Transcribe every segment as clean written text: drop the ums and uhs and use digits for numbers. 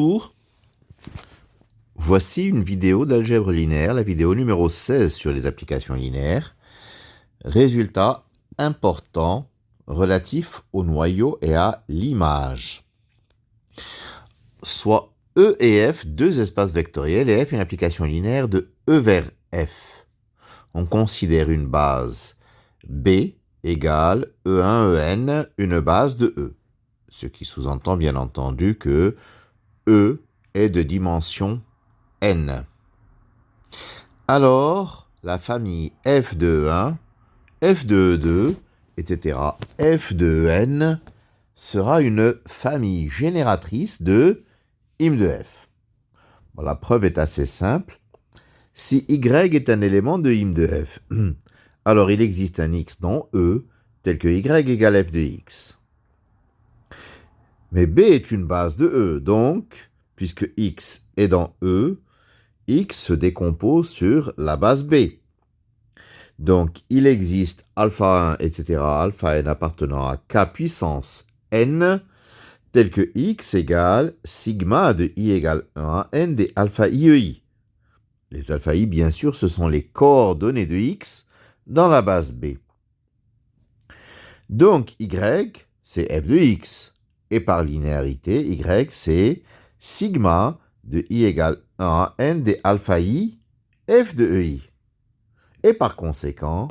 Bonjour, voici une vidéo d'algèbre linéaire, la vidéo numéro 16 sur les applications linéaires. Résultat important relatif au noyau et à l'image. Soit E et F, deux espaces vectoriels, et F une application linéaire de E vers F. On considère une base B égale E1, En, une base de E. Ce qui sous-entend bien entendu que E est de dimension N. Alors, la famille F de E1, F de E2, etc., F de N sera une famille génératrice de im de F. Bon, la preuve est assez simple. Si Y est un élément de im de F, alors il existe un X dans E tel que Y égale F de X. Mais B est une base de E, donc, puisque X est dans E, X se décompose sur la base B. Donc, il existe alpha 1, etc., alpha n appartenant à K puissance n, tel que X égale sigma de I égale 1 à n des alpha IEI. Les alpha I, bien sûr, ce sont les coordonnées de X dans la base B. Donc, Y, c'est f de X. Et par linéarité, Y, c'est sigma de I égale 1 à n des alpha I, f de EI. Et par conséquent,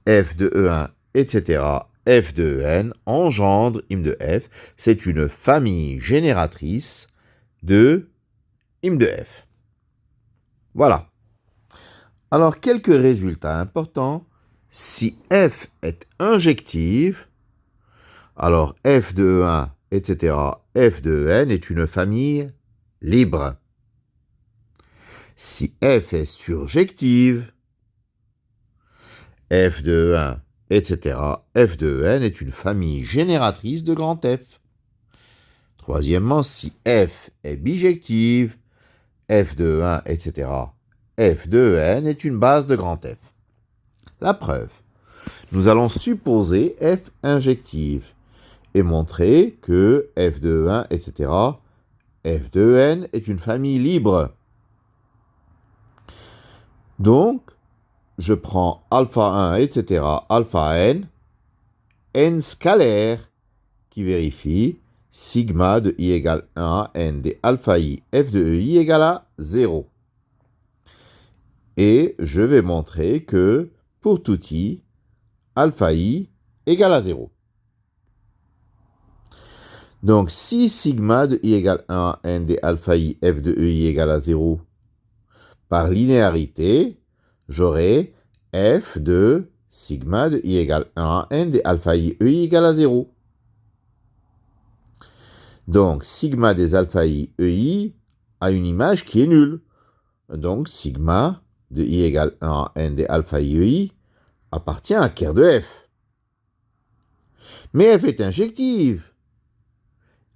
f de E1, etc., f de En engendre im de F. C'est une famille génératrice de im de F. Voilà. Alors, quelques résultats importants. Si f est injective, alors f de E1, etc., f de N est une famille libre. Si f est surjective, f de E1, etc., f de N est une famille génératrice de grand F. Troisièmement, si f est bijective, f de E1, etc., f de N est une base de grand F. La preuve. Nous allons supposer f injective et montrer que f de E1, etc., f de N est une famille libre. Donc, je prends alpha 1, etc., alpha n scalaire, qui vérifie sigma de I égale 1 à n des alpha I, f de EI égale à 0. Et je vais montrer que, pour tout I, alpha I égale à 0. Donc, si sigma de I égale 1 à n des alpha I, f de EI égale à 0, par linéarité, j'aurai f de sigma de I égale 1 à n des alpha I, EI égale à 0. Donc, sigma des alpha I, EI a une image qui est nulle. Donc, sigma de I égale 1 à n des alpha I, EI appartient à ker de F. Mais F est injective.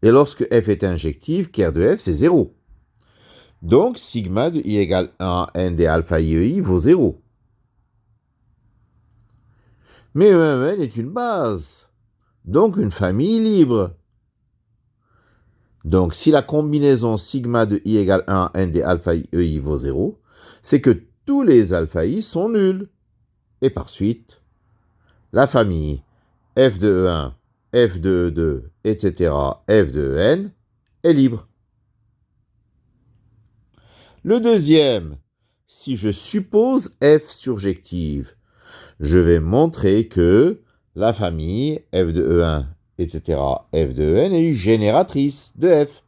Et lorsque F est injective, ker de F, c'est 0. Donc, sigma de I égale 1 à n des alpha IEI vaut 0. Mais EMN est une base, donc une famille libre. Donc, si la combinaison sigma de I égale 1 à n des alpha IEI vaut 0, c'est que tous les alpha I sont nuls. Et par suite, la famille f de E1, f de E2, etc., f de N est libre. Le deuxième, si je suppose f surjective, je vais montrer que la famille f de E1, etc., f de N est génératrice de f.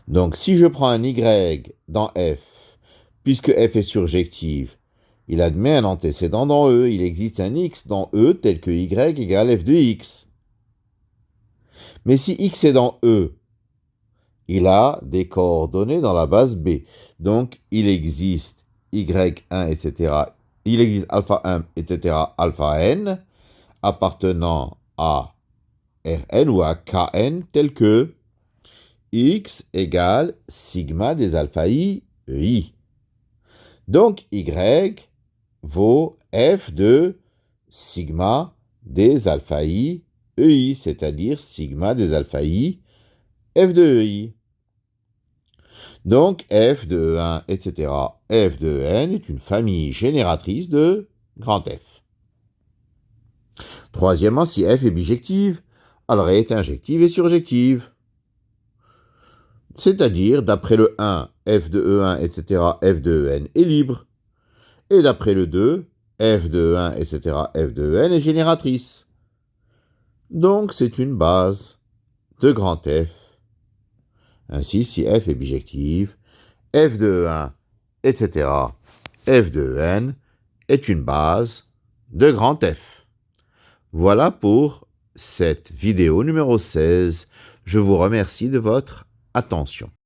Donc, si je prends un y dans f, puisque f est surjective, il admet un antécédent dans E. Il existe un x dans E tel que y égale f de x. Mais si x est dans E, il a des coordonnées dans la base B. Donc, il existe y1, etc. Il existe alpha 1, etc., alpha n, appartenant à Rn ou à Kn, tel que x égale sigma des alpha I, EI. Donc, y vaut f de sigma des alpha I, EI, c'est-à-dire sigma des alpha I, f de EI. Donc, f de E1, etc., f de En est une famille génératrice de grand F. Troisièmement, si f est bijective, alors elle est injective et surjective. C'est-à-dire, d'après le 1, f de E1, etc., f de En est libre. Et d'après le 2, f de E1, etc., f de En est génératrice. Donc, c'est une base de grand F. Ainsi, si f est bijective, f de E1, etc., f de N est une base de grand F. Voilà pour cette vidéo numéro 16. Je vous remercie de votre attention.